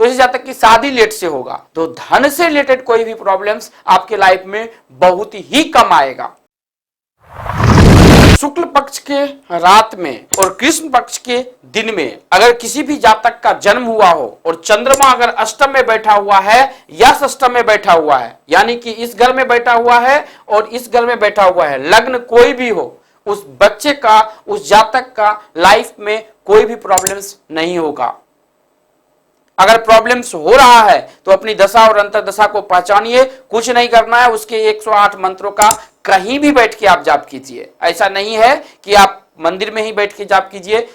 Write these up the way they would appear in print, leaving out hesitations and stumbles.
इसी जातक की शादी लेट से होगा तो धन से रिलेटेड कोई भी प्रॉब्लम्स आपके लाइफ में बहुत ही कम आएगा। शुक्ल पक्ष के रात में और कृष्ण पक्ष के दिन में अगर किसी भी जातक का जन्म हुआ हो और चंद्रमा अगर अष्टम में बैठा हुआ है या षष्टम में बैठा हुआ है, यानी कि इस घर में बैठा हुआ है और इस घर में बैठा हुआ है, लग्न कोई भी हो, उस बच्चे का, उस जातक का लाइफ में कोई भी प्रॉब्लम्स नहीं होगा। अगर प्रॉब्लम्स हो रहा है तो अपनी दशा और अंतर्दशा को पहचानिए, कुछ नहीं करना है, उसके 108 मंत्रों का कहीं भी बैठ के आप जाप कीजिए। ऐसा नहीं है कि आप मंदिर में ही बैठ के जाप कीजिए,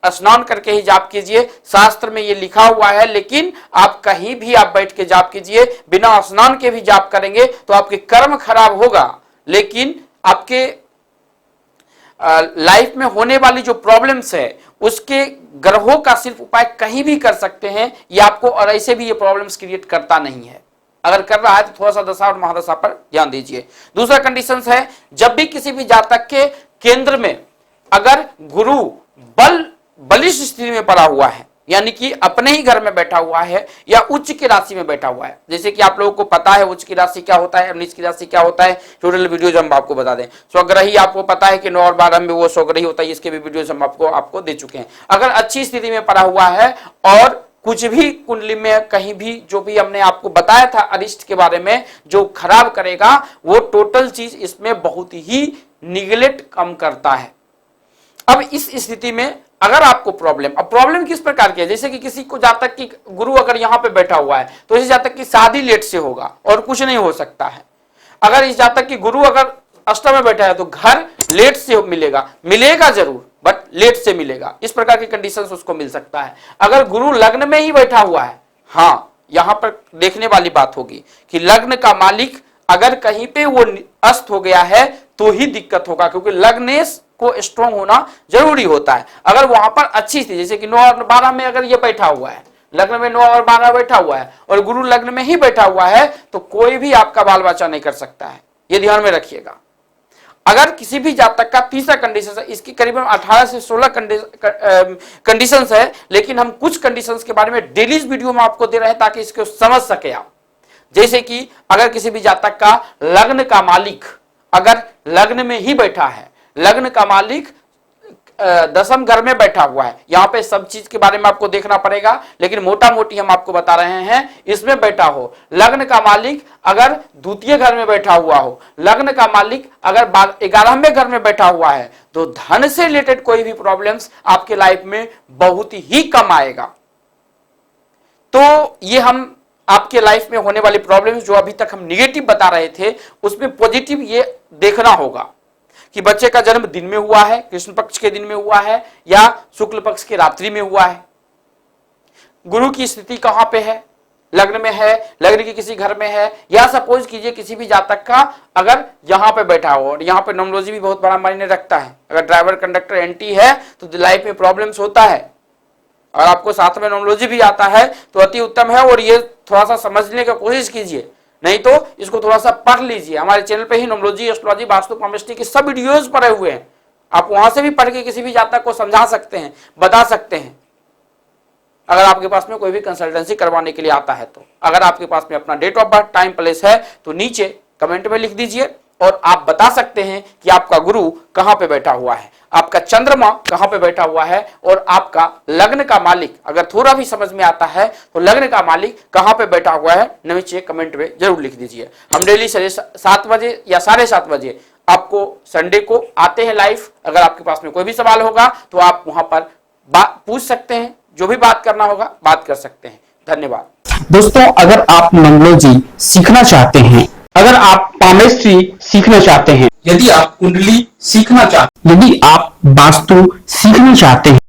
स्नान करके ही जाप कीजिए, शास्त्र में ये लिखा हुआ है, लेकिन आप कहीं भी आप बैठ के जाप कीजिए, बिना स्नान के भी जाप करेंगे तो आपके कर्म खराब होगा, लेकिन आपके लाइफ में होने वाली जो प्रॉब्लम्स है उसके ग्रहों का सिर्फ उपाय कहीं भी कर सकते हैं, ये आपको और ऐसे भी ये प्रॉब्लम्स क्रिएट करता नहीं है। अगर कर रहा है तो थोड़ा सा दशा और महादशा पर ध्यान दीजिए। दूसरा कंडीशंस है, जब भी किसी भी जातक के केंद्र में अगर गुरु बलिष्ठ स्थिति में पड़ा हुआ है, यानी कि अपने ही घर में बैठा हुआ है या उच्च की राशि में बैठा हुआ है, जैसे कि आप लोगों को पता है उच्च की राशि क्या होता है और नीच की राशि क्या होता है, टोटल वीडियोज हम आपको बता दें। स्वग्रही आपको पता है कि 9 और 12 में वो स्वग्रही होता है, इसके भी वीडियोज हम आपको दे चुके हैं। अगर अच्छी स्थिति में पड़ा हुआ है और कुछ भी कुंडली में कहीं भी जो भी हमने आपको बताया था अरिष्ट के बारे में जो खराब करेगा, वो टोटल चीज इसमें बहुत ही निगलेक्ट कम करता है। अब इस स्थिति में अगर आपको प्रॉब्लम किस प्रकार की है, जैसे कि किसी को जातक की गुरु अगर यहां पे बैठा हुआ है तो इस जातक की शादी लेट से होगा और कुछ नहीं हो सकता है। अगर इस जातक की गुरु अगर अष्टम में बैठा है तो घर लेट से मिलेगा जरूर, बट लेट से मिलेगा, इस प्रकार की कंडीशंस उसको मिल सकता है। अगर गुरु लग्न में ही बैठा हुआ है, हाँ यहां पर देखने वाली बात होगी कि लग्न का मालिक अगर कहीं पे वो अस्त हो गया है तो ही दिक्कत होगा, क्योंकि लग्नेश को स्ट्रॉन्ग होना जरूरी होता है। अगर वहां पर अच्छी थी, जैसे कि 9 और 12 में अगर ये बैठा हुआ है, लग्न में 9 और 12 बैठा हुआ है और गुरु लग्न में ही बैठा हुआ है, तो कोई भी आपका बाल बच्चा नहीं कर सकता है, ये ध्यान में रखिएगा। अगर किसी भी जातक का तीसरा कंडीशन है, इसकी करीबन 18 से 16 कंडीशंस है, लेकिन हम कुछ कंडीशंस के बारे में डेली वीडियो में आपको दे रहे हैं ताकि इसको समझ सके आप। जैसे कि अगर किसी भी जातक का लग्न का मालिक अगर लग्न में ही बैठा है, लग्न का मालिक दसम घर में बैठा हुआ है, यहां पे सब चीज के बारे में आपको देखना पड़ेगा, लेकिन मोटा मोटी हम आपको बता रहे हैं, इसमें बैठा हो। लग्न का मालिक अगर द्वितीय घर में बैठा हुआ हो, लग्न का मालिक अगर 11वें घर में बैठा हुआ है, तो धन से रिलेटेड कोई भी प्रॉब्लम्स आपके लाइफ में बहुत ही कम आएगा। तो ये हम आपके लाइफ में होने वाली प्रॉब्लम्स जो अभी तक हम निगेटिव बता रहे थे, उसमें पॉजिटिव ये देखना होगा कि बच्चे का जन्म दिन में हुआ है, कृष्ण पक्ष के दिन में हुआ है या शुक्ल पक्ष के रात्रि में हुआ है, गुरु की स्थिति कहां पे है, लग्न में है, लग्न की किसी घर में है, या सपोज कीजिए किसी भी जातक का अगर यहां पे बैठा हो, और यहां पे न्यूमरोलॉजी भी बहुत बड़ा मायने रखता है। अगर ड्राइवर कंडक्टर एंटी है तो लाइफ में प्रॉब्लम्स होता है, और आपको साथ में न्यूमरोलॉजी भी आता है तो अति उत्तम है, और ये थोड़ा सा समझने की कोशिश कीजिए, नहीं तो इसको थोड़ा सा पढ़ लीजिए। हमारे चैनल पे ही न्यूमरोलॉजी, एस्ट्रोलॉजी, वास्तु, केमिस्ट्री के सब वीडियोस पड़े हुए हैं, आप वहां से भी पढ़ के किसी भी जातक को समझा सकते हैं, बता सकते हैं, अगर आपके पास में कोई भी कंसल्टेंसी करवाने के लिए आता है तो। अगर आपके पास में अपना date of birth, time, place है तो नीचे कमेंट में लिख दीजिए, और आप बता सकते हैं कि आपका गुरु कहां पे बैठा हुआ है, आपका चंद्रमा कहां पे बैठा हुआ है, और आपका लग्न का मालिक अगर थोड़ा भी समझ में आता है तो लग्न का मालिक कहां पे बैठा हुआ है, नीचे कमेंट में जरूर लिख दीजिए। हम डेली 7:30 बजे या 7:30 बजे आपको संडे को आते हैं लाइव। अगर आपके पास में कोई भी सवाल होगा तो आप वहां पर पूछ सकते हैं, जो भी बात करना होगा बात कर सकते हैं। धन्यवाद दोस्तों, अगर आप न्यूमरोलॉजी सीखना चाहते हैं, अगर आप केमिस्ट्री सीखना चाहते हैं, यदि आप कुंडली सीखना चाहते हैं, यदि आप वास्तु सीखना चाहते हैं,